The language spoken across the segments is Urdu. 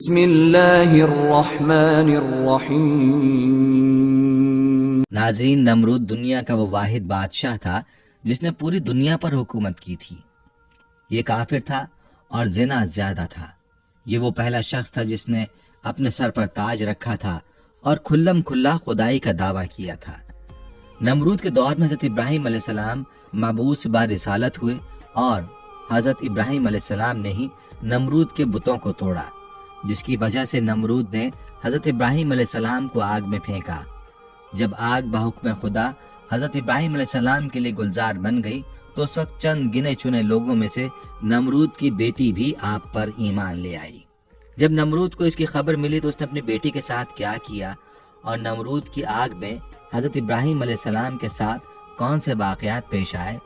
بسم اللہ الرحمن الرحیم۔ ناظرین، نمرود دنیا کا وہ واحد بادشاہ تھا جس نے پوری دنیا پر حکومت کی تھی۔ یہ کافر تھا اور زنا زیادہ تھا۔ یہ وہ پہلا شخص تھا جس نے اپنے سر پر تاج رکھا تھا اور کھلم کھلا خدائی کا دعویٰ کیا تھا۔ نمرود کے دور میں حضرت ابراہیم علیہ السلام مبعوث بار رسالت ہوئے اور حضرت ابراہیم علیہ السلام نے ہی نمرود کے بتوں کو توڑا، جس کی وجہ سے نمرود نے حضرت ابراہیم علیہ السلام کو آگ میں پھینکا۔ جب آگ بحکم خدا حضرت ابراہیم علیہ السلام کے لیے گلزار بن گئی تو اس وقت چند گنے چنے لوگوں میں سے نمرود کی بیٹی بھی آپ پر ایمان لے آئی۔ جب نمرود کو اس کی خبر ملی تو اس نے اپنی بیٹی کے ساتھ کیا کیا اور نمرود کی آگ میں حضرت ابراہیم علیہ السلام کے ساتھ کون سے واقعات پیش آئے،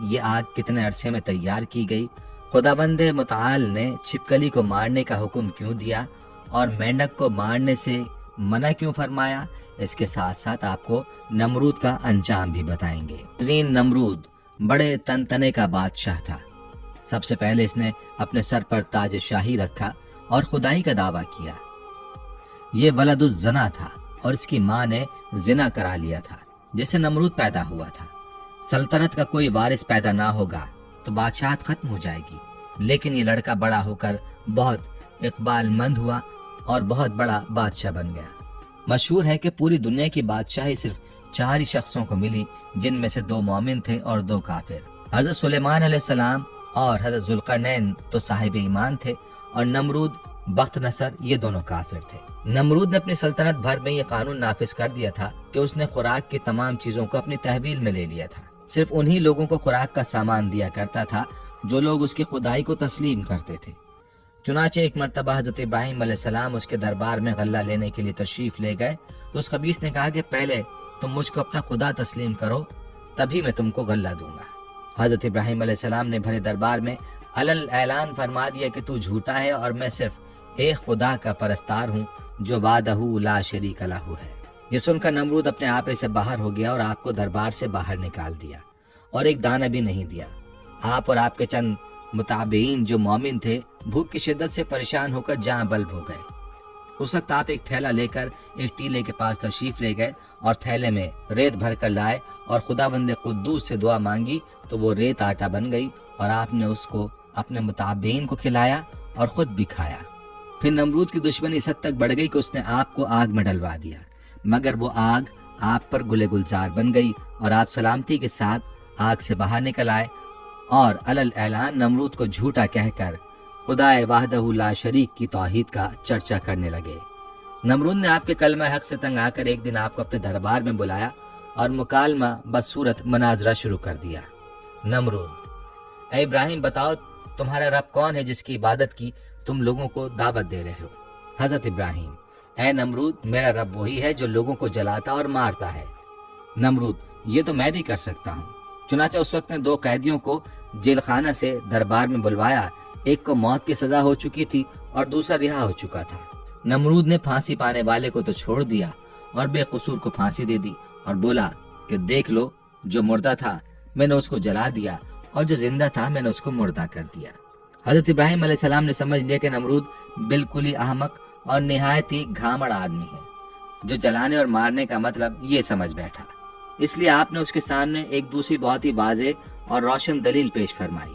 یہ آگ کتنے عرصے میں تیار کی گئی، خداوند متعال نے چھپکلی کو مارنے کا حکم کیوں دیا اور مینڈک کو مارنے سے منع کیوں فرمایا، اس کے ساتھ ساتھ آپ کو نمرود کا انجام بھی بتائیں گے۔ نمرود بڑے تنتنے کا بادشاہ تھا۔ سب سے پہلے اس نے اپنے سر پر تاج شاہی رکھا اور خدائی کا دعویٰ کیا۔ یہ ولد الزنا تھا اور اس کی ماں نے زنا کرا لیا تھا، جس سے نمرود پیدا ہوا تھا۔ سلطنت کا کوئی وارث پیدا نہ ہوگا تو بادشاہت ختم ہو جائے گی، لیکن یہ لڑکا بڑا ہو کر بہت اقبال مند ہوا اور بہت بڑا بادشاہ بن گیا۔ مشہور ہے کہ پوری دنیا کی بادشاہی صرف 4 ہی شخصوں کو ملی، جن میں سے 2 مومن تھے اور 2 کافر۔ حضرت سلیمان علیہ السلام اور حضرت ذوالقرنین تو صاحب ایمان تھے، اور نمرود بخت نصر یہ دونوں کافر تھے۔ نمرود نے اپنی سلطنت بھر میں یہ قانون نافذ کر دیا تھا کہ اس نے خوراک کی تمام چیزوں کو اپنی تحویل میں لے لیا تھا۔ صرف انہی لوگوں کو خوراک کا سامان دیا کرتا تھا جو لوگ اس کی خدائی کو تسلیم کرتے تھے۔ چنانچہ ایک مرتبہ حضرت ابراہیم علیہ السلام اس کے دربار میں غلہ لینے کے لیے تشریف لے گئے تو اس خبیث نے کہا کہ پہلے تم مجھ کو اپنا خدا تسلیم کرو، تبھی میں تم کو غلہ دوں گا۔ حضرت ابراہیم علیہ السلام نے بھرے دربار میں علل اعلان فرما دیا کہ تو جھوٹا ہے اور میں صرف ایک خدا کا پرستار ہوں جو وحدہ لا شریک لہ ہے۔ یہ سن کر نمرود اپنے آپے سے باہر ہو گیا اور آپ کو دربار سے باہر نکال دیا اور ایک دانہ بھی نہیں دیا۔ آپ اور آپ کے چند متابعین جو مومن تھے بھوک کی شدت سے پریشان ہو کر جاں بلب ہو گئے۔ اس وقت آپ ایک تھیلا لے کر ایک ٹیلے کے پاس تشریف لے گئے اور تھیلے میں ریت بھر کر لائے اور خداوند قدوس سے دعا مانگی تو وہ ریت آٹا بن گئی اور آپ نے اس کو اپنے متابعین کو کھلایا اور خود بھی کھایا۔ پھر نمرود کی دشمنی اس حد تک بڑھ گئی کہ اس نے آپ کو آگ میں ڈلوا دیا، مگر وہ آگ آپ پر گلے گلزار بن گئی اور آپ سلامتی کے ساتھ آگ سے باہر نکل آئے اور علل اعلان نمرود کو جھوٹا کہہ کر خدائے وحدہ لا شریک کی توحید کا چرچا کرنے لگے۔ نمرود نے آپ کے کلمہ حق سے تنگ آ کر ایک دن آپ کو اپنے دربار میں بلایا اور مکالمہ بصورت مناظرہ شروع کر دیا۔ نمرود: اے ابراہیم، بتاؤ تمہارا رب کون ہے جس کی عبادت کی تم لوگوں کو دعوت دے رہے ہو؟ حضرت ابراہیم: اے نمرود، میرا رب وہی ہے جو لوگوں کو جلاتا اور مارتا ہے۔ نمرود: یہ تو میں بھی کر سکتا ہوں۔ چنانچہ اس وقت نے 2 قیدیوں کو جیل خانہ سے دربار میں بلوایا، ایک کو موت کی سزا ہو چکی تھی اور دوسرا رہا ہو چکا تھا۔ نمرود نے پھانسی پانے والے کو تو چھوڑ دیا اور بے قصور کو پھانسی دے دی اور بولا کہ دیکھ لو، جو مردہ تھا میں نے اس کو جلا دیا اور جو زندہ تھا میں نے اس کو مردہ کر دیا۔ حضرت ابراہیم علیہ السلام نے سمجھ لیا کہ نمرود بالکل ہی احمق اور نہایت ہی گھامڑ آدمی ہے، جو جلانے اور مارنے کا مطلب یہ سمجھ بیٹھا۔ اس لیے آپ نے اس کے سامنے ایک دوسری بہت ہی واضح اور روشن دلیل پیش فرمائی۔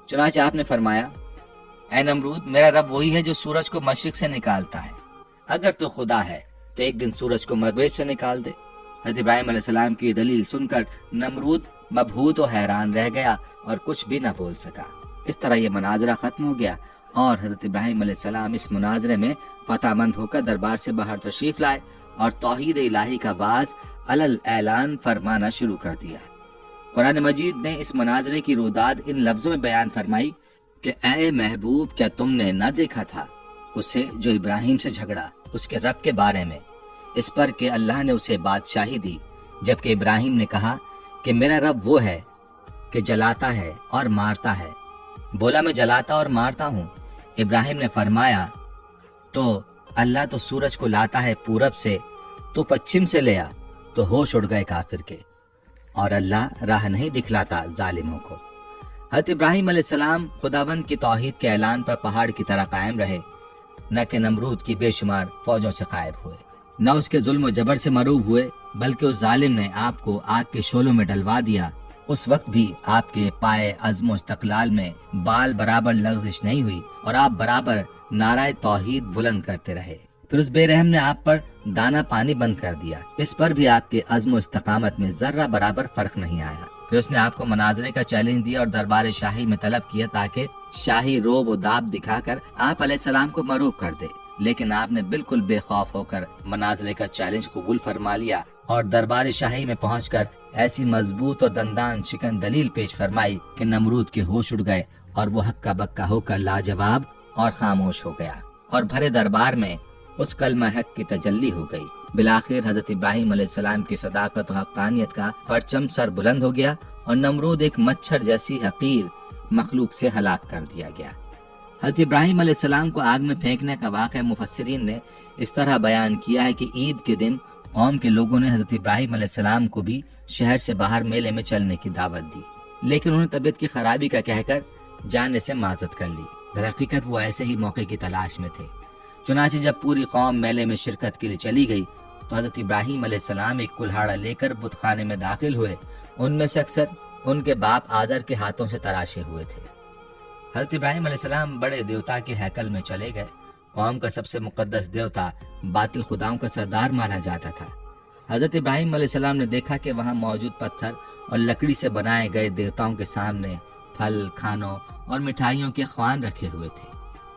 چنانچہ آپ نے فرمایا: اے نمرود، میرا رب وہی ہے جو سورج کو مشرق سے نکالتا ہے۔ اگر تو خدا ہے تو ایک دن سورج کو مغرب سے نکال دے۔ حضرت ابراہیم علیہ السلام کی یہ دلیل سن کر نمرود مبہوت و حیران رہ گیا اور کچھ بھی نہ بول سکا۔ اس طرح یہ مناظرہ ختم ہو گیا اور حضرت ابراہیم علیہ السلام اس مناظرے میں فتح مند ہو کر دربار سے باہر تشریف لائے اور توحید الہی کا باز علل اعلان فرمانا شروع کر دیا۔ قرآن مجید نے اس مناظرے کی روداد ان لفظوں میں بیان فرمائی کہ اے محبوب، کیا تم نے نہ دیکھا تھا اسے جو ابراہیم سے جھگڑا اس کے رب کے بارے میں، اس پر کہ اللہ نے اسے بادشاہی دی، جبکہ ابراہیم نے کہا کہ میرا رب وہ ہے کہ جلاتا ہے اور مارتا ہے۔ بولا میں جلاتا اور مارتا ہوں۔ ابراہیم نے فرمایا تو اللہ تو سورج کو لاتا ہے پورب سے، تو پچھم سے لیا، تو ہوش اڑ گئے کافر کے، اور اللہ راہ نہیں دکھلاتا ظالموں کو۔ حضرت ابراہیم علیہ السلام خداوند کی توحید کے اعلان پر پہاڑ کی طرح قائم رہے، نہ کہ نمرود کی بے شمار فوجوں سے غائب ہوئے، نہ اس کے ظلم و جبر سے مروب ہوئے، بلکہ اس ظالم نے آپ کو آگ کے شعلوں میں ڈلوا دیا۔ اس وقت بھی آپ کے پائے عزم و استقلال میں بال برابر لغزش نہیں ہوئی اور آپ برابر نعرہ توحید بلند کرتے رہے۔ پھر اس بے رحم نے آپ پر دانا پانی بند کر دیا، اس پر بھی آپ کے عزم و استقامت میں ذرہ برابر فرق نہیں آیا۔ پھر اس نے آپ کو مناظرے کا چیلنج دیا اور دربار شاہی میں طلب کیا تاکہ شاہی روب و داب دکھا کر آپ علیہ السلام کو مروب کر دے، لیکن آپ نے بالکل بے خوف ہو کر مناظرے کا چیلنج قبول فرما لیا اور دربار شاہی میں پہنچ کر ایسی مضبوط اور دندان شکن دلیل پیش فرمائی کہ نمرود کے ہوش اڑ گئے اور وہ ہکا بکا ہو کر لاجواب اور خاموش ہو گیا، اور بھرے دربار میں اس کلمہ حق کی تجلی ہو گئی۔ بالآخر حضرت ابراہیم علیہ السلام کی صداقت و حقانیت کا پرچم سر بلند ہو گیا اور نمرود ایک مچھر جیسی حقیر مخلوق سے ہلاک کر دیا گیا۔ حضرت ابراہیم علیہ السلام کو آگ میں پھینکنے کا واقعہ مفسرین نے اس طرح بیان کیا ہے کہ عید کے دن قوم کے لوگوں نے حضرت ابراہیم علیہ السلام کو بھی شہر سے باہر میلے میں چلنے کی دعوت دی، لیکن انہوں نے طبیعت کی خرابی کا کہہ کر جانے سے معذرت کر لی۔ در حقیقت وہ ایسے ہی موقع کی تلاش میں تھے۔ چنانچہ جب پوری قوم میلے میں شرکت کے لیے چلی گئی تو حضرت ابراہیم علیہ السلام ایک کلہاڑا لے کر بت خانے میں داخل ہوئے۔ ان میں سے اکثر ان کے باپ آزر کے ہاتھوں سے تراشے ہوئے تھے۔ حضرت ابراہیم علیہ السلام بڑے دیوتا کے ہیکل میں چلے گئے۔ قوم کا سب سے مقدس دیوتا باطل خداؤں کا سردار مانا جاتا تھا۔ حضرت ابراہیم علیہ السلام نے دیکھا کہ وہاں موجود پتھر اور لکڑی سے بنائے گئے دیوتاؤں کے سامنے پھل، کھانوں اور مٹھائیوں کے خوان رکھے ہوئے تھے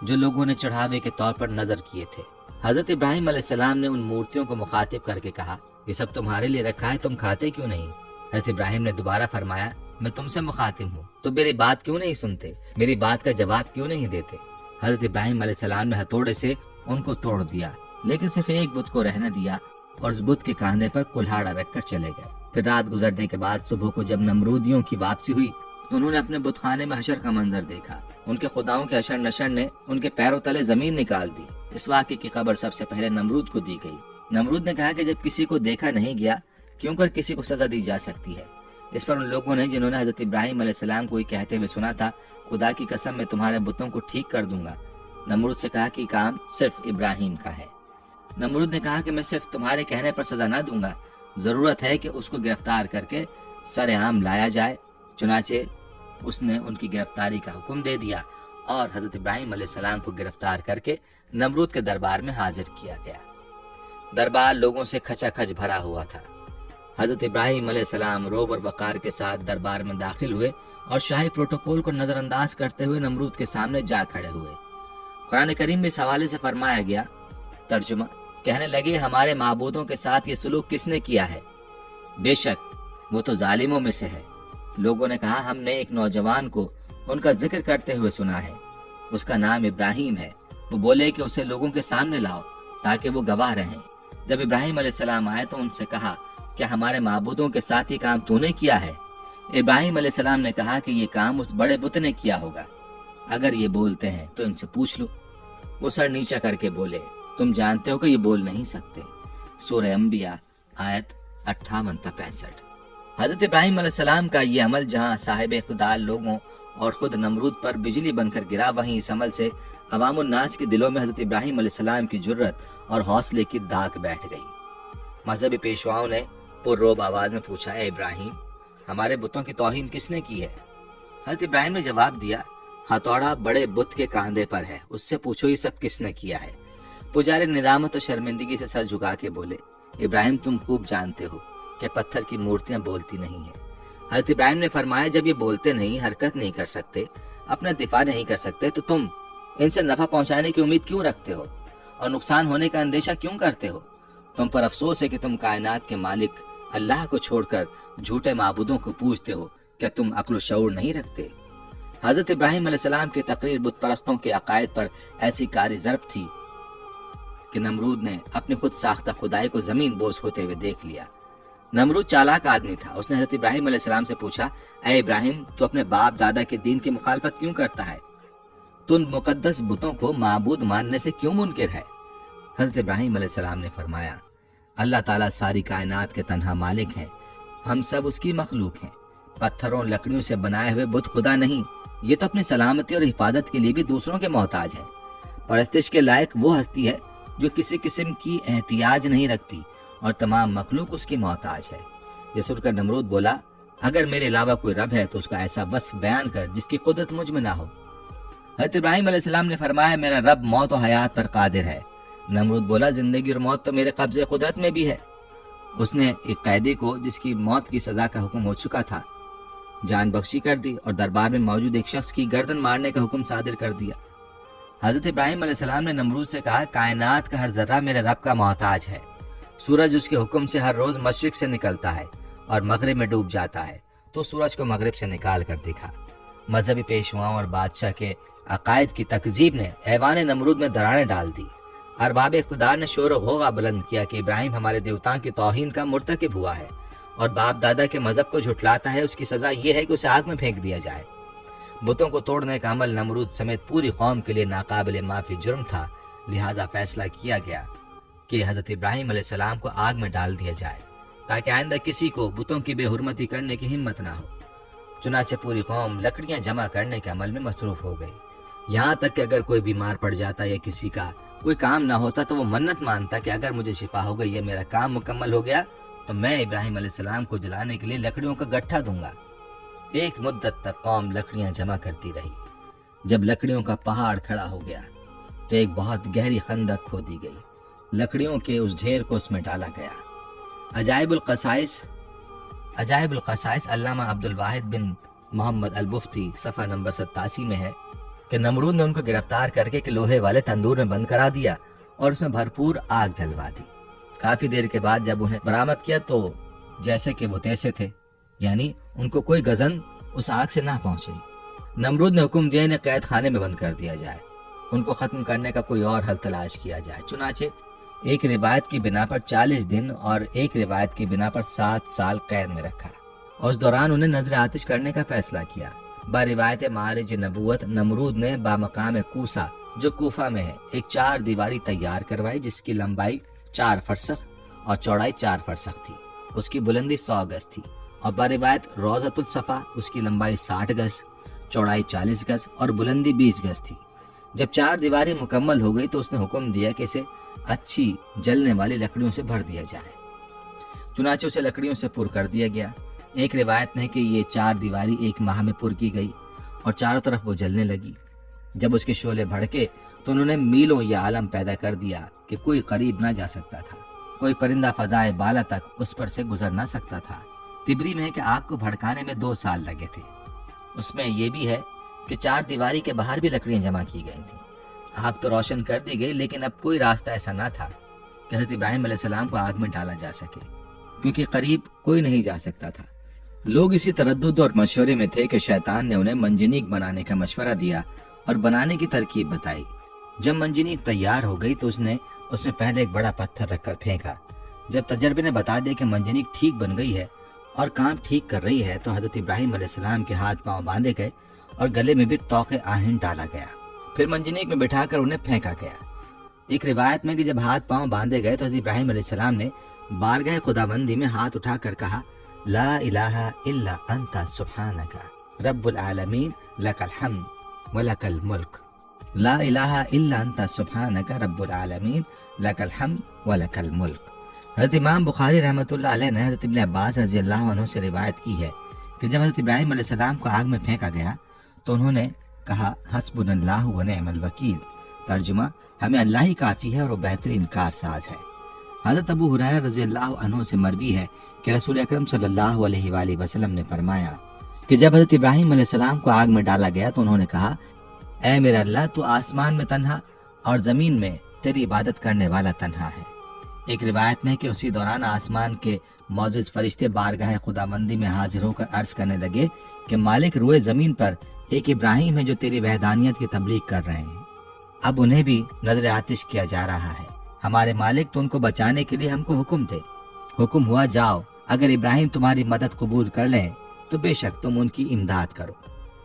جو لوگوں نے چڑھاوے کے طور پر نظر کیے تھے۔ حضرت ابراہیم علیہ السلام نے ان مورتیوں کو مخاطب کر کے کہا، یہ سب تمہارے لیے رکھا ہے، تم کھاتے کیوں نہیں؟ حضرت ابراہیم نے دوبارہ فرمایا، میں تم سے مخاطب ہوں تو میری بات کیوں نہیں سنتے، میری بات کا جواب کیوں نہیں دیتے؟ حضرت ابراہیم علیہ السلام نے ہتھوڑے سے ان کو توڑ دیا، لیکن صرف ایک بت کو رہنے دیا اور اس بت کے کاندھے پر کلہاڑا رکھ کر چلے گئے۔ پھر رات گزرنے کے بعد صبح کو جب نمرودیوں کی واپسی ہوئی تو انہوں نے اپنے بت خانے میں حشر کا منظر دیکھا۔ ان کے خداؤں کے حشر نشر نے ان کے پیروں تلے زمین نکال دی۔ اس واقعے کی خبر سب سے پہلے نمرود کو دی گئی۔ نمرود نے کہا کہ جب کسی کو دیکھا نہیں گیا کیوں کر کسی کو سزا دی جا سکتی ہے؟ اس پر ان لوگوں نے جنہوں نے حضرت ابراہیم علیہ السلام کو یہ کہتے ہوئے سنا تھا، خدا کی قسم میں تمہارے بتوں کو ٹھیک کر دوں گا، نمرود سے کہا کہ یہ کام صرف ابراہیم کا ہے۔ نمرود نے کہا کہ میں صرف تمہارے کہنے پر سزا نہ دوں گا، ضرورت ہے کہ اس کو گرفتار کر کے سر عام لایا جائے۔ چنانچہ اس نے ان کی گرفتاری کا حکم دے دیا اور حضرت ابراہیم علیہ السلام کو گرفتار کر کے نمرود کے دربار میں حاضر کیا گیا۔ دربار لوگوں سے کھچا کھچ بھرا ہوا تھا۔ حضرت ابراہیم علیہ السلام روب اور وقار کے ساتھ دربار میں داخل ہوئے اور شاہی پروٹوکول کو نظر انداز کرتے ہوئے نمرود کے سامنے جا کھڑے ہوئے۔ قرآن کریم میں اس حوالے سے فرمایا گیا، ترجمہ، کہنے لگے ہمارے معبودوں کے ساتھ یہ سلوک کس نے کیا ہے؟ بے شک وہ تو ظالموں میں سے ہے۔ لوگوں نے کہا ہم نے ایک نوجوان کو ان کا ذکر کرتے ہوئے سنا ہے، اس کا نام ابراہیم ہے، وہ بولے کہ اسے لوگوں کے سامنے لاؤ تاکہ وہ گواہ رہیں۔ جب ابراہیم علیہ السلام آئے تو ان سے کہا کیا ہمارے معبودوں کے ساتھ یہ کام تو نے کیا ہے؟ ابراہیم علیہ السلام نے کہا کہ یہ کام اس بڑے بت نے کیا ہوگا، اگر یہ بولتے ہیں تو ان سے پوچھ لو۔ وہ سر نیچا کر کے بولے تم جانتے ہو کہ یہ بول نہیں سکتے۔ سورہ انبیاء آیت 58-65۔ حضرت ابراہیم علیہ السلام کا یہ عمل جہاں صاحب اقتدار لوگوں اور خود نمرود پر بجلی بن کر گرا، وہیں اس عمل سے عوام الناس کے دلوں میں حضرت ابراہیم علیہ السلام کی جرت اور حوصلے کی داغ بیٹھ گئی۔ مذہبی پیشواؤں نے پرروب آواز میں پوچھا، اے ابراہیم، ہمارے بتوں کی توہین کس نے کی ہے؟ حضرت ابراہیم نے جواب دیا، ہتھوڑا بڑے بت کے کاندھے پر ہے، اس سے پوچھو یہ سب کس نے کیا ہے۔ پجاری ندامت و شرمندگی سے سر جھکا کے بولے، ابراہیم تم خوب جانتے ہو کہ پتھر کی مورتیاں بولتی نہیں ہیں۔ حضرت ابراہیم نے فرمایا جب یہ بولتے نہیں، حرکت نہیں کر سکتے، اپنا دفاع نہیں کر سکتے تو تم ان سے نفع پہنچانے کی امید کیوں رکھتے ہو اور نقصان ہونے کا اندیشہ کیوں کرتے ہو؟ تم پر افسوس ہے کہ تم کائنات کے مالک اللہ کو چھوڑ کر جھوٹے معبودوں کو پوجتے ہو، کیا تم عقل و شعور نہیں رکھتے؟ حضرت ابراہیم علیہ السلام کی تقریر بت پرستوں کے عقائد پر ایسی کاری ضرب تھی کہ نمرود نے اپنی خود ساختہ خدائی کو زمین بوس ہوتے ہوئے دیکھ لیا۔ نمرود چالاک آدمی تھا، اس نے حضرت ابراہیم علیہ السلام سے پوچھا، اے ابراہیم تو اپنے باپ دادا کے دین کی مخالفت کیوں کرتا ہے؟ تو ان مقدس بتوں کو معبود ماننے سے کیوں منکر ہے؟ حضرت ابراہیم علیہ السلام نے فرمایا، اللہ تعالیٰ ساری کائنات کے تنہا مالک ہیں، ہم سب اس کی مخلوق ہیں۔ پتھروں لکڑیوں سے بنائے ہوئے بت خدا نہیں، یہ تو اپنی سلامتی اور حفاظت کے لیے بھی دوسروں کے محتاج ہیں۔ پرستش کے لائق وہ ہستی ہے جو کسی قسم کی احتیاج نہیں رکھتی اور تمام مخلوق اس کی محتاج ہے۔ یہ سن کر نمرود بولا، اگر میرے علاوہ کوئی رب ہے تو اس کا ایسا وصف بیان کر جس کی قدرت مجھ میں نہ ہو۔ حضرت ابراہیم علیہ السلام نے فرمایا، میرا رب موت و حیات پر قادر ہے۔ نمرود بولا، زندگی اور موت تو میرے قبضے قدرت میں بھی ہے۔ اس نے ایک قیدی کو جس کی موت کی سزا کا حکم ہو چکا تھا جان بخشی کر دی اور دربار میں موجود ایک شخص کی گردن مارنے کا حکم صادر کر دیا۔ حضرت ابراہیم علیہ السلام نے نمرود سے کہا، کائنات کا ہر ذرہ میرے رب کا محتاج ہے۔ سورج اس کے حکم سے ہر روز مشرق سے نکلتا ہے اور مغرب میں ڈوب جاتا ہے، تو سورج کو مغرب سے نکال کر دکھا۔ مذہبی پیشواؤں اور بادشاہ کے عقائد کی تکذیب نے ایوان نمرود میں دراڑیں ڈال دی۔ ارباب اقتدار نے شور و غوغا بلند کیا کہ ابراہیم ہمارے دیوتاؤں کی توہین کا مرتکب ہوا ہے اور باپ دادا کے مذہب کو جھٹلاتا ہے، اس کی سزا یہ ہے کہ اسے آگ میں پھینک دیا جائے۔ بتوں کو توڑنے کا عمل نمرود سمیت پوری قوم کے لیے ناقابل معافی جرم تھا، لہذا فیصلہ کیا گیا کہ حضرت ابراہیم علیہ السلام کو آگ میں ڈال دیا جائے تاکہ آئندہ کسی کو بتوں کی بے حرمتی کرنے کی ہمت نہ ہو۔ چنانچہ پوری قوم لکڑیاں جمع کرنے کے عمل میں مصروف ہو گئی، یہاں تک کہ اگر کوئی بیمار پڑ جاتا یا کسی کا کوئی کام نہ ہوتا تو وہ منت مانتا کہ اگر مجھے شفا ہو گئی یا میرا کام مکمل ہو گیا تو میں ابراہیم علیہ السلام کو جلانے کے لیے لکڑیوں کا گٹھا دوں گا۔ ایک مدت تک قوم لکڑیاں جمع کرتی رہی۔ جب لکڑیوں کا پہاڑ کھڑا ہو گیا تو ایک بہت گہری خندق کھودی گئی، لکڑیوں کے اس ڈھیر کو اس میں ڈالا گیا۔ عجائب القصائص علامہ عبد الواحد بن محمد البفتی صفحہ نمبر 87 میں ہے کہ نمرود نے ان کو گرفتار کر کے لوہے والے تندور میں بند کرا دیا اور اس میں بھرپور آگ جلوا دی۔ کافی دیر کے بعد جب انہیں برآمد کیا تو جیسے کہ وہ تیسے تھے، یعنی ان کو کوئی گزن اس آگ سے نہ پہنچی۔ نمرود نے حکم دیا انہیں قید خانے میں بند کر دیا جائے، ان کو ختم کرنے کا کوئی اور حل تلاش کیا جائے۔ چنانچہ ایک روایت کی بنا پر 40 دن اور ایک روایت کی بنا پر 7 سال قید میں رکھا اور اس دوران انہیں نظر آتش کرنے کا فیصلہ کیا۔ روایت معارج نبوت نمرود نے بامقام کوسا جو کوفہ میں ہے ایک 4 دیواری تیار کروائی جس کی لمبائی 4 فرسخ اور چوڑائی 4 فرسخ تھی، اس کی بلندی 100 گز تھی، اور روایت روضۃ الصفا اس کی لمبائی 60 گز، چوڑائی 40 گز اور بلندی 20 گز تھی۔ جب 4 دیواری مکمل ہو گئی تو اس نے حکم دیا کہ اسے اچھی جلنے والی لکڑیوں سے بھر دیا جائے۔ چنانچہ اسے لکڑیوں سے پر کر دیا گیا۔ ایک روایت میں کہ یہ 4 دیواری 1 ماہ میں پر کی گئی اور چاروں طرف وہ جلنے لگی۔ جب اس کے شعلے بھڑکے تو انہوں نے میلوں یہ عالم پیدا کر دیا کہ کوئی قریب نہ جا سکتا تھا، کوئی پرندہ فضائے بالا تک اس پر سے گزر نہ سکتا تھا۔ تبری میں ہے کہ آگ کو بھڑکانے میں 2 سال لگے تھے۔ اس میں یہ بھی ہے کہ 4 دیواری کے باہر بھی لکڑیاں جمع کی گئی تھیں۔ آگ تو روشن کر دی گئی لیکن اب کوئی راستہ ایسا نہ تھا کہ حضرت ابراہیم علیہ السلام کو آگ میں ڈالا جا سکے، کیونکہ قریب کوئی نہیں جا سکتا تھا۔ لوگ اسی تردد اور مشورے میں تھے کہ شیطان نے انہیں منجنیق بنانے کا مشورہ دیا اور بنانے کی ترکیب بتائی۔ جب منجنیق تیار ہو گئی تو اس نے پہلے ایک بڑا پتھر رکھ کر پھینکا۔ جب تجربے نے بتا دیا کہ منجنیق ٹھیک بن گئی ہے اور کام ٹھیک کر رہی ہے تو حضرت ابراہیم علیہ السلام کے ہاتھ پاؤں باندھے گئے اور گلے میں بھی طوق آہن ڈالا گیا، پھر منجنیق میں بٹھا کر انہیں پھینکا گیا۔ ایک روایت میں کہ جب ہاتھ پاؤں باندھے گئے تو حضرت ابراہیم علیہ السلام نے بارگاہ خداوندی میں ہاتھ اٹھا کر کہا، لا الہ الا انت سبحانک رب العالمین لک الحمد ولک الملک۔ لا الہ الا انت سبحانک رب العالمین لک الحمد ولک الملک۔ حضرت امام بخاری رحمۃ اللہ علیہ نے حضرت ابن عباس رضی اللہ عنہ سے روایت کی ہے کہ جب حضرت ابراہیم علیہ السلام کو آگ میں پھینکا گیا تو انہوں نے کہا، حسبنا اللہ ونعم الوکیل۔ ترجمہ، ہمیں اللہ ہی کافی ہے اور وہ بہترین کارساز ہے۔ حضرت ابو ہریرہ رضی اللہ عنہ سے مروی ہے کہ رسول اکرم صلی اللہ علیہ وآلہ وسلم نے فرمایا کہ جب حضرت ابراہیم علیہ السلام کو آگ میں ڈالا گیا تو انہوں نے کہا، اے میرا اللہ، تو آسمان میں تنہا اور زمین میں تیری عبادت کرنے والا تنہا ہے۔ ایک روایت میں کہ اسی دوران آسمان کے معزز فرشتے بارگاہ خداوندی میں حاضر ہو کر عرض کرنے لگے کہ مالک، روئے زمین پر ایک ابراہیم ہے جو تیری وحدانیت کی تبلیغ کر رہے ہیں، اب انہیں بھی نظر آتش کیا جا رہا ہے۔ ہمارے مالک، تو ان کو بچانے کے لیے ہم کو حکم دے۔ حکم ہوا، جاؤ، اگر ابراہیم تمہاری مدد قبول کر لیں تو بے شک تم ان کی امداد کرو۔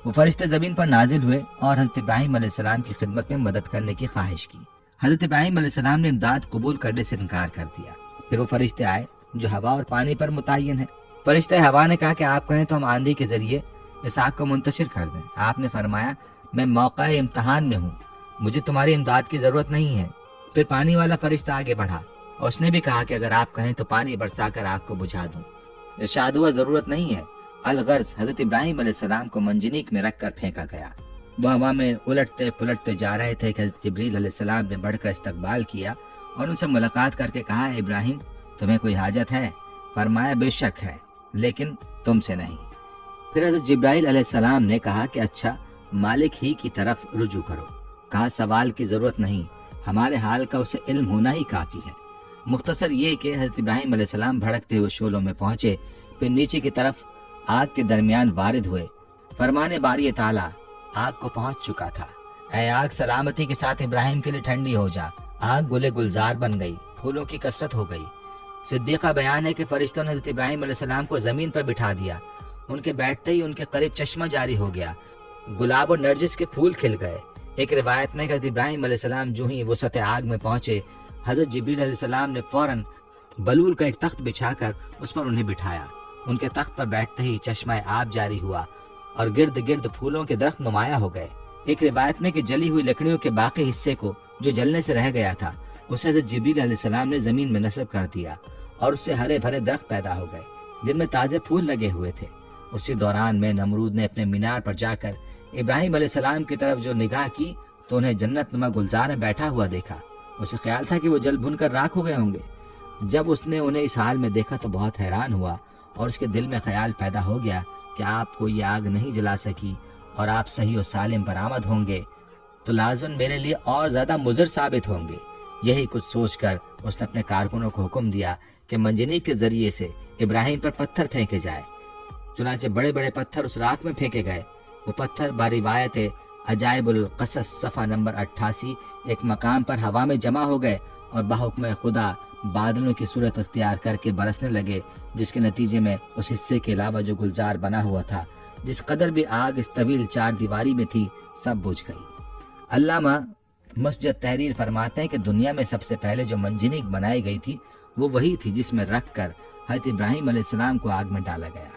وہ فرشتے زمین پر نازل ہوئے اور حضرت ابراہیم علیہ السلام کی خدمت میں مدد کرنے کی خواہش کی۔ حضرت ابراہیم علیہ السلام نے امداد قبول کرنے سے انکار کر دیا۔ پھر وہ فرشتے آئے جو ہوا اور پانی پر متعین ہے۔ فرشتے ہوا نے کہا کہ آپ کہیں تو ہم آندھی کے ذریعے اس آگ کو منتشر کر دیں۔ آپ نے فرمایا، میں موقع امتحان میں ہوں، مجھے تمہاری امداد کی ضرورت نہیں ہے۔ پھر پانی والا فرشتہ آگے بڑھا اور اس نے بھی کہا کہ اگر آپ کہیں تو پانی برسا کر آگ کو بجھا دوں۔ ارشاد ہوا ضرورت نہیں ہے۔ الغرض حضرت ابراہیم علیہ السلام کو منجنیق میں رکھ کر پھینکا گیا۔ وہ ہوا میں الٹتے پلٹتے جا رہے تھے کہ حضرت جبریل علیہ السلام نے بڑھ کر استقبال کیا اور ان سے ملاقات کر کے کہا، ابراہیم تمہیں کوئی حاجت ہے؟ فرمایا بے شک ہے، لیکن تم سے نہیں۔ پھر حضرت جبرائیل علیہ السلام نے کہا کہ اچھا مالک ہی کی طرف رجوع کرو۔ کہا سوال کی ضرورت نہیں، ہمارے حال کا اسے علم ہونا ہی کافی ہے۔ مختصر یہ کہ حضرت ابراہیم علیہ السلام بھڑکتے ہوئے شعلوں میں پہنچے، پھر نیچے کی طرف آگ کے درمیان وارد ہوئے۔ فرمانے باری تعالیٰ آگ کو پہنچ چکا تھا۔ اے آگ سلامتی کے ساتھ ابراہیم کے لیے ٹھنڈی ہو جا۔ آگ گلے گلزار بن گئی، پھولوں کی کثرت ہو گئی۔ صدیقہ بیان ہے کہ فرشتوں نے حضرت ابراہیم علیہ السلام کو زمین پر بٹھا دیا۔ ان کے بیٹھتے ہی ان کے قریب چشمہ جاری ہو گیا، گلاب اور نرجس کے پھول کھل گئے۔ ایک روایت میں کہ حضرت ابراہیم علیہ السلام جو ہی وسط آگ میں پہنچے، حضرت جبریل علیہ السلام نے فوراً بلول کا ایک تخت بچھا کر اس پر انہیں بٹھایا۔ ان کے تخت پر بیٹھتے ہی چشمہ آب جاری ہوا اور گرد گرد پھولوں کے درخت نمایاں ہو گئے۔ ایک روایت میں کہ جلی ہوئی لکڑیوں کے باقی حصے کو جو جلنے سے رہ گیا تھا، اسے حضرت جبریل علیہ السلام نے زمین میں نصب کر دیا اور اس سے ہرے بھرے درخت پیدا ہو گئے جن میں تازے پھول لگے ہوئے تھے۔ اسی دوران میں نمرود نے اپنے مینار پر جا کر ابراہیم علیہ السلام کی طرف جو نگاہ کی تو انہیں جنت نما گلزار میں بیٹھا ہوا دیکھا۔ اسے خیال تھا کہ وہ جل بھن کر راکھ ہو گئے ہوں گے۔ جب اس نے انہیں اس حال میں دیکھا تو بہت حیران ہوا اور اس کے دل میں خیال پیدا ہو گیا کہ آپ کو یہ آگ نہیں جلا سکی اور آپ صحیح و سالم برآمد ہوں گے تو لازم میرے لیے اور زیادہ مضر ثابت ہوں گے۔ یہی کچھ سوچ کر اس نے اپنے کارکنوں کو حکم دیا کہ منجنیق کے ذریعے سے ابراہیم پر پتھر پھینکے جائے۔ چنانچہ بڑے بڑے پتھر اس رات میں پھینکے گئے۔ وہ پتھر باروایت عجائب القصص صفحہ نمبر 88 ایک مقام پر ہوا میں جمع ہو گئے اور بحکم خدا بادلوں کی صورت اختیار کر کے برسنے لگے، جس کے نتیجے میں اس حصے کے علاوہ جو گلزار بنا ہوا تھا، جس قدر بھی آگ اس طویل چار دیواری میں تھی، سب بجھ گئی۔ علامہ مسجد تحریر فرماتے ہیں کہ دنیا میں سب سے پہلے جو منجنیق بنائی گئی تھی وہ وہی تھی جس میں رکھ کر حضرت ابراہیم علیہ السلام کو آگ میں ڈالا گیا۔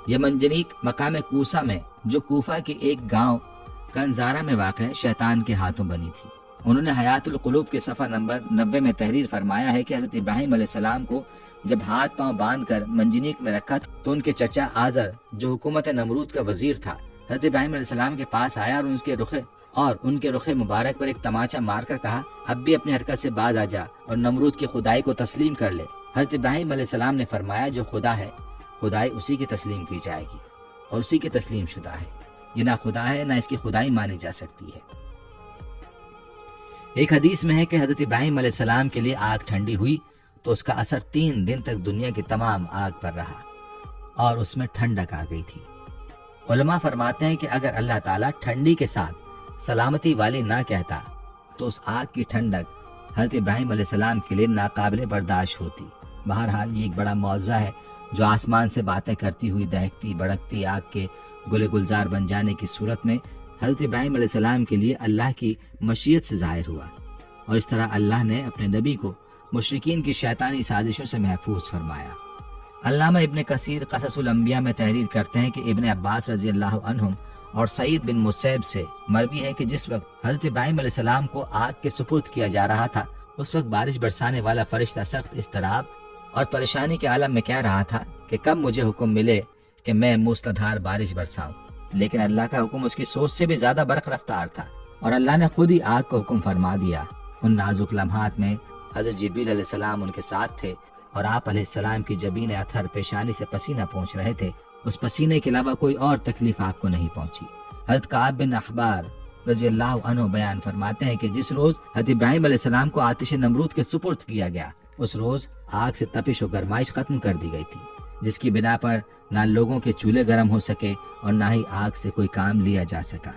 یہ منجنیق مقام کوسہ میں جو کوفہ کے ایک گاؤں کنزارہ میں واقع ہے، شیطان کے ہاتھوں بنی تھی۔ انہوں نے حیات القلوب کے صفحہ نمبر 90 میں تحریر فرمایا ہے کہ حضرت ابراہیم علیہ السلام کو جب ہاتھ پاؤں باندھ کر منجنیق میں رکھا تو ان کے چچا آزر جو حکومت نمرود کا وزیر تھا، حضرت ابراہیم علیہ السلام کے پاس آیا اور ان کے رخ مبارک پر ایک تماچا مار کر کہا، اب بھی اپنی حرکت سے باز آ جا اور نمرود کی خدائی کو تسلیم کر لے۔ حضرت ابراہیم علیہ السلام نے فرمایا، جو خدا ہے خدائی اسی کی تسلیم کی جائے گی اور اسی کی تسلیم شدہ ہے۔ یہ نہ خدا ہے نہ اس کی خدائی مانی جا سکتی ہے۔ ایک حدیث میں ہے کہ حضرت ابراہیم علیہ السلام کے لیے آگ ٹھنڈی ہوئی تو اس کا اثر 3 دن تک دنیا کی تمام آگ پر رہا اور اس میں ٹھنڈک آ گئی تھی۔ علماء فرماتے ہیں کہ اگر اللہ تعالیٰ ٹھنڈی کے ساتھ سلامتی والی نہ کہتا تو اس آگ کی ٹھنڈک حضرت ابراہیم علیہ السلام کے لیے ناقابل برداشت ہوتی۔ بہرحال یہ ایک بڑا معجزہ ہے جو آسمان سے باتیں کرتی ہوئی دہکتی بڑکتی آگ کے گلے گلزار بن جانے کی صورت میں حضرت ابراہیم علیہ السلام کے لیے اللہ کی مشیت سے ظاہر ہوا، اور اس طرح اللہ نے اپنے نبی کو مشرکین کی شیطانی سازشوں سے محفوظ فرمایا۔ علامہ ابن کثیر قصص الانبیاء میں تحریر کرتے ہیں کہ ابن عباس رضی اللہ عنہم اور سعید بن مسیب سے مروی ہے کہ جس وقت حضرت ابراہیم علیہ السلام کو آگ کے سپرد کیا جا رہا تھا، اس وقت بارش برسانے والا فرشتہ سخت اضطراب اور پریشانی کے عالم میں کہہ رہا تھا کہ کب مجھے حکم ملے کہ میں موسلادھار بارش برساؤں، لیکن اللہ کا حکم اس کی سوچ سے بھی زیادہ برق رفتار تھا اور اللہ نے خود ہی آگ کو حکم فرما دیا۔ ان نازک لمحات میں حضرت جبریل علیہ السلام ان کے ساتھ تھے اور آپ علیہ السلام کی جبین اطہر پیشانی سے پسینہ پہنچ رہے تھے۔ اس پسینے کے علاوہ کوئی اور تکلیف آپ کو نہیں پہنچی۔ حضرت کعب بن احبار رضی اللہ عنہ بیان فرماتے ہیں کہ جس روز حضرت ابراہیم علیہ السلام کو آتش نمرود کے سپرد کیا گیا، اس روز آگ سے تپش و گرمائش ختم کر دی گئی تھی، جس کی بنا پر نہ لوگوں کے چولہے گرم ہو سکے اور نہ ہی آگ سے کوئی کام لیا جا سکا۔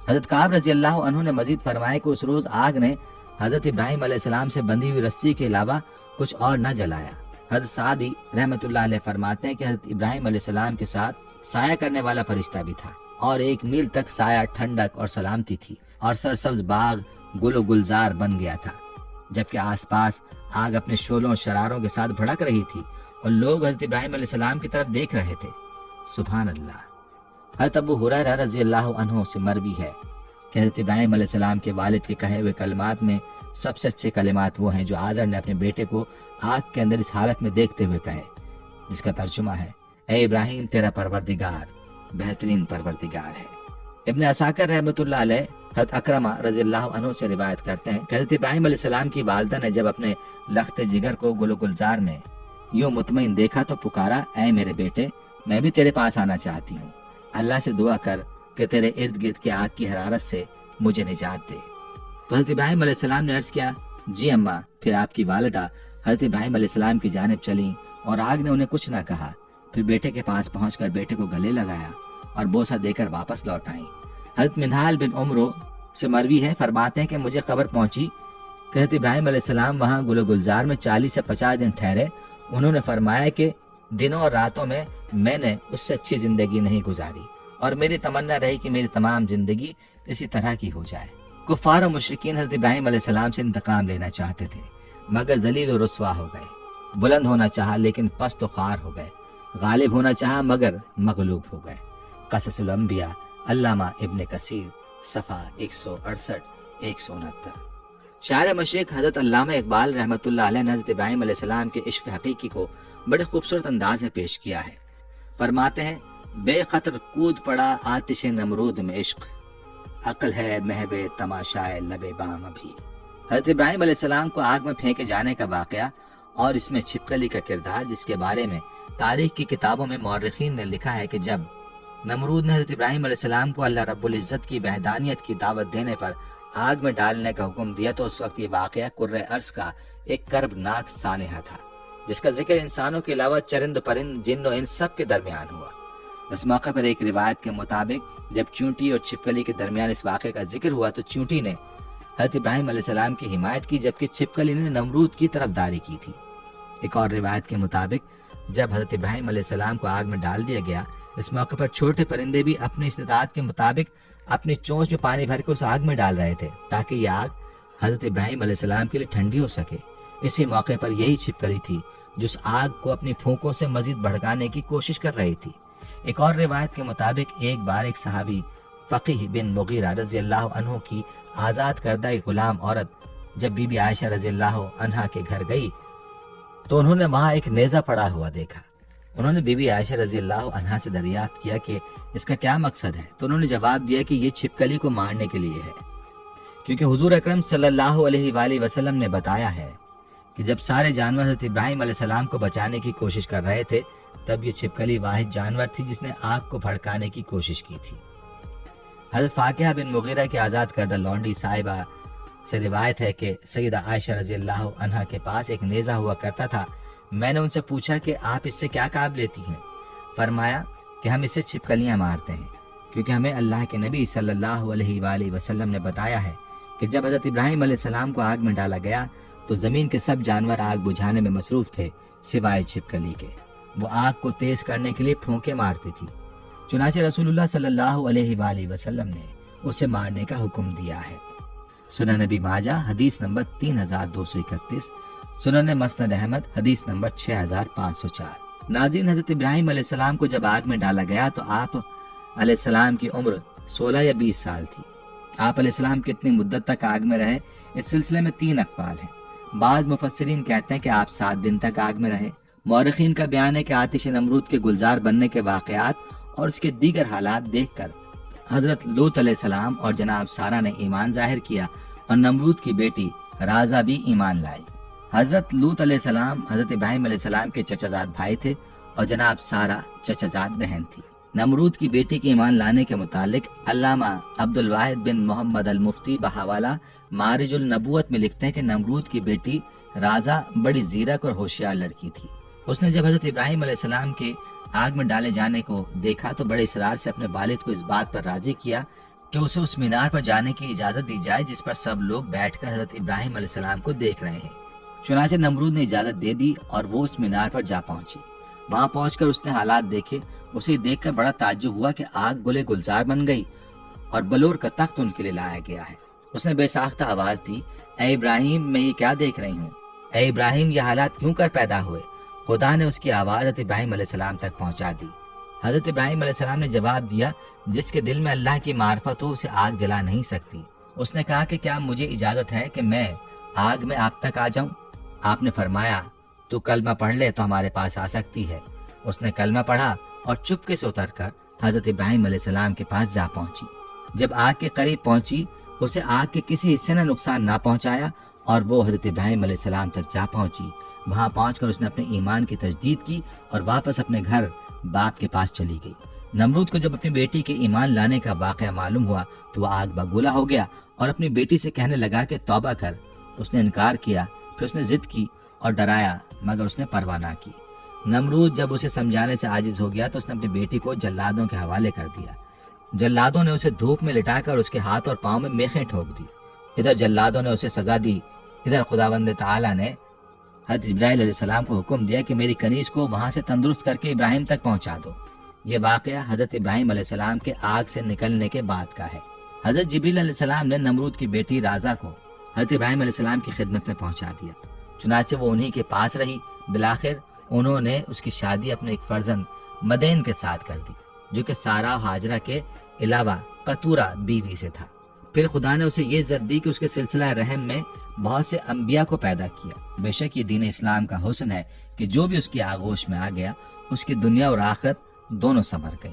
حضرت کعب رضی اللہ عنہ نے مزید فرمایا کہ اس روز آگ نے حضرت ابراہیم علیہ السلام سے بندھی ہوئی رسی کے علاوہ کچھ اور نہ جلایا۔ حضرت سعدی رحمۃ اللہ علیہ فرماتے ہیں کہ حضرت ابراہیم علیہ السلام کے ساتھ سایہ کرنے والا فرشتہ بھی تھا اور 1 میل تک سایہ ٹھنڈک اور سلامتی تھی اور سرسبز باغ گل و گلزار بن گیا تھا، جبکہ آس پاس آگ اپنے شعلوں اور شراروں کے ساتھ بھڑک رہی تھی اور لوگ حضرت ابراہیم علیہ السلام کی طرف دیکھ رہے تھے۔ سبحان اللہ۔ حضرت ابو ہریرہ رضی اللہ عنہ سے مروی ہے کہ حضرت ابراہیم علیہ السلام کے والد کے کہے ہوئے کلمات میں سب سے اچھے کلمات وہ ہیں جو آزر نے اپنے بیٹے کو آگ کے اندر اس حالت میں دیکھتے ہوئے کہے، جس کا ترجمہ ہے اے ابراہیم تیرا پروردگار بہترین پروردگار ہے۔ ابن عساکر رحمۃ اللہ علیہ حضرت اکرمہ رضی اللہ عنہ سے روایت کرتے ہیں کہ حضرت ابراہیم علیہ السلام کی والدہ نے جب اپنے لخت جگر کو گل و گلزار میں یوں مطمئن دیکھا تو پکارا، اے میرے بیٹے میں بھی تیرے پاس آنا چاہتی ہوں، اللہ سے دعا کر کہ تیرے ارد گرد کی آگ کی حرارت سے مجھے نجات دے۔ تو حضرت ابراہیم علیہ السلام نے عرض کیا، جی اماں۔ پھر آپ کی والدہ حضرت ابراہیم علیہ السلام کی جانب چلیں اور آگ نے انہیں کچھ نہ کہا، پھر بیٹے کے پاس پہنچ کر بیٹے کو گلے لگایا اور بوسہ دے کر واپس لوٹ آئیں۔ حضرت منہال بن عمرو سے مروی ہے، فرماتے ہیں کہ مجھے خبر پہنچی کہ حضرت ابراہیم علیہ السلام وہاں گل و گلزار میں 40 سے 50 دن ٹھہرے۔ انہوں نے فرمایا کہ دنوں اور راتوں میں نے اس سے اچھی زندگی نہیں گزاری اور میری تمنا رہی کہ میری تمام زندگی اسی طرح کی ہو جائے۔ کفار و مشرکین حضرت ابراہیم علیہ السلام سے انتقام لینا چاہتے تھے، مگر ذلیل و رسوا ہو گئے۔ بلند ہونا چاہا لیکن پست و خوار ہو گئے، غالب ہونا چاہا مگر مغلوب ہو گئے۔ قصص الانبیاء علامہ ابن کثیر صفحہ 168 169۔ شاعر مشرق حضرت علامہ اقبال رحمۃ اللہ علیہ نے حضرت ابراہیم علیہ السلام کے عشق حقیقی کو بڑے خوبصورت انداز میں پیش کیا ہے۔ فرماتے ہیں، بے خطر کود پڑا آتش نمرود میں عشق، عقل ہے محو تماشائے لب بام ابھی۔ حضرت ابراہیم علیہ السلام کو آگ میں پھینکے جانے کا واقعہ اور اس میں چھپکلی کا کردار، جس کے بارے میں تاریخ کی کتابوں میں مورخین نے لکھا ہے کہ جب نمرود نے حضرت ابراہیم علیہ السلام کو اللہ رب العزت کی وحدانیت کی دعوت دینے پر آگ میں ڈالنے کا حکم دیا تو اس وقت یہ واقعہ کرۂ ارض کا ایک کربناک سانحہ تھا، جس کا ذکر انسانوں کے علاوہ چرند پرند جن و انس سب کے درمیان ہوا۔ اس موقع پر ایک روایت کے مطابق جب چونٹی اور چھپکلی کے درمیان اس واقعے کا ذکر ہوا تو چونٹی نے حضرت ابراہیم علیہ السلام کی حمایت کی، جبکہ چھپکلی نے نمرود کی طرفداری کی تھی۔ ایک اور روایت کے مطابق جب حضرت ابراہیم علیہ السلام کو آگ میں ڈال دیا گیا، اس موقع پر چھوٹے پرندے بھی اپنی استطاعت کے مطابق اپنی چونچ میں پانی بھر کے اس آگ میں ڈال رہے تھے تاکہ یہ آگ حضرت ابراہیم علیہ السلام کے لیے ٹھنڈی ہو سکے۔ اسی موقع پر یہی چھپکلی تھی جو اس آگ کو اپنی پھونکوں سے مزید بھڑکانے کی کوشش کر رہی تھی۔ ایک اور روایت کے مطابق ایک بار ایک صحابی فقیہ بن مغیرہ رضی اللہ عنہ کی آزاد کردہ ایک غلام عورت جب بی بی عائشہ رضی اللہ عنہا کے گھر گئی تو انہوں نے وہاں ایک نیزہ پڑا ہوا دیکھا۔ انہوں نے بی بی عائشہ رضی اللہ عنہا سے دریافت کیا کہ اس کا کیا مقصد ہے، تو انہوں نے جواب دیا کہ یہ چھپکلی کو مارنے کے لیے ہے، کیونکہ حضور اکرم صلی اللہ علیہ وآلہ وسلم نے بتایا ہے کہ جب سارے جانور حضرت ابراہیم علیہ السلام کو بچانے کی کوشش کر رہے تھے تب یہ چھپکلی واحد جانور تھی جس نے آگ کو بھڑکانے کی کوشش کی تھی۔ حضرت فاقیہ بن مغیرہ کی آزاد کردہ لونڈی صاحبہ سے روایت ہے کہ سیدہ عائشہ رضی اللہ عنہا کے پاس ایک نیزہ ہوا کرتا تھا۔ میں نے ان سے پوچھا کہ آپ اس سے کیا کام لیتی ہیں؟ فرمایا کہ ہم اس سے چھپکلیاں مارتے ہیں، کیونکہ ہمیں اللہ کے نبی صلی اللہ علیہ وآلہ وسلم نے بتایا ہے کہ جب حضرت ابراہیم علیہ السلام کو آگ میں ڈالا گیا تو زمین کے سب جانور آگ بجھانے میں مصروف تھے سوائے چھپکلی کے۔ وہ آگ کو تیز کرنے کے لیے پھونکے مارتی تھی، چنانچہ رسول اللہ صلی اللہ علیہ وآلہ وسلم نے اسے مارنے کا حکم دیا ہے۔ سنن نبی ماجہ حدیث نمبر 3231، سنن مسند احمد حدیث نمبر 6504۔ ناظرین، حضرت ابراہیم علیہ السلام کو جب آگ میں ڈالا گیا تو آپ علیہ السلام کی عمر 16 یا 20 سال تھی۔ آپ علیہ السلام کتنی مدت تک آگ میں رہے، اس سلسلے میں 3 اقوال ہیں۔ بعض مفسرین کہتے ہیں کہ آپ 7 دن تک آگ میں رہے۔ مورخین کا بیان ہے کہ آتش نمرود کے گلزار بننے کے واقعات اور اس کے دیگر حالات دیکھ کر حضرت لوط علیہ السلام اور جناب سارہ نے ایمان ظاہر کیا اور نمرود کی بیٹی رازہ بھی ایمان لائی۔ حضرت لوط علیہ السلام حضرت ابراہیم علیہ السلام کے چچا زاد بھائی تھے اور جناب سارہ چچا زاد بہن تھی۔ نمرود کی بیٹی کے ایمان لانے کے متعلق علامہ عبد الواحد بن محمد المفتی بحوالہ معارج النبوت میں لکھتے ہیں کہ نمرود کی بیٹی رازہ بڑی زیرک اور ہوشیار لڑکی تھی۔ اس نے جب حضرت ابراہیم علیہ السلام کے آگ میں ڈالے جانے کو دیکھا تو بڑے اصرار سے اپنے والد کو اس بات پر راضی کیا کہ اسے اس مینار پر جانے کی اجازت دی جائے جس پر سب لوگ بیٹھ کر حضرت ابراہیم علیہ السلام کو دیکھ رہے ہیں۔ چنانچہ نمرود نے اجازت دے دی اور وہ اس مینار پر جا پہنچی۔ وہاں پہنچ کر اس نے حالات دیکھے۔ اسے دیکھ کر بڑا تعجب ہوا کہ آگ گلے گلزار بن گئی اور بلور کا تخت ان کے لیے لایا گیا ہے۔ اس نے بے ساختہ آواز دی، اے ابراہیم، میں یہ کیا دیکھ رہی ہوں؟ اے ابراہیم، یہ حالات کیوں کر پیدا ہوئے؟ خدا نے اس کی آواز حضرت ابراہیم علیہ السلام تک پہنچا دی۔ حضرت ابراہیم علیہ السلام نے جواب دیا، جس کے دل میں اللہ کی معرفت ہو اسے آگ جلا نہیں سکتی۔ اس نے کہا کہ کیا مجھے اجازت ہے کہ میں آگ میں آپ تک آ جاؤں؟ آپ نے فرمایا تو کلمہ پڑھ لے تو ہمارے پاس آ سکتی ہے۔ اس نے کلمہ پڑھا اور چپکے سے اتر کر حضرت ابراہیم علیہ السلام کے پاس جا پہنچی۔ جب آگ کے قریب پہنچی اسے آگ کے کسی حصے نے نقصان نہ پہنچایا اور وہ حضرت ابراہیم علیہ السلام تک جا پہنچی۔ وہاں پہنچ کر اس نے اپنے ایمان کی تجدید کی اور واپس اپنے گھر باپ کے پاس چلی گئی۔ نمرود کو جب اپنی بیٹی کے ایمان لانے کا واقعہ معلوم ہوا تو وہ آگ بگولا ہو گیا اور اپنی بیٹی سے کہنے لگا کہ توبہ کر۔ اس نے انکار کیا، پھر اس نے ضد کی اور ڈرایا مگر اس نے پرواہ نہ کی۔ نمرود جب اسے سمجھانے سے عاجز ہو گیا تو اس نے اپنی بیٹی کو جلادوں کے حوالے کر دیا۔ جلادوں نے اسے دھوپ میں لٹا کر اس کے ہاتھ اور پاؤں میں میخیں ٹھوک دی۔ ادھر جلادوں نے اسے سزا دی، ادھر خداوند تعالیٰ نے حضرت جبرائیل علیہ السلام کو حکم دیا کہ میری کنیز کو وہاں سے تندرست کر کے ابراہیم تک پہنچا دو۔ یہ واقعہ حضرت ابراہیم علیہ السلام کے آگ سے نکلنے کے بعد کا ہے۔ حضرت جبریل علیہ السلام نے نمرود کی بیٹی رازا کو حضرت ابراہیم علیہ السلام کی خدمت میں پہنچا دیا، چنانچہ وہ انہی کے پاس رہی۔ بالآخر انہوں نے اس کی شادی اپنے ایک فرزند مدین کے ساتھ کر دی، جو کہ سارا و ہاجرہ کے علاوہ قطورہ بیوی سے تھا۔ پھر خدا نے اسے یہ عزت دی کہ اس کے سلسلہ رحم میں بہت سے انبیاء کو پیدا کیا۔ بے شک یہ دین اسلام کا حسن ہے کہ جو بھی اس کی آغوش میں آ گیا اس کی دنیا اور آخرت دونوں سنور گئی۔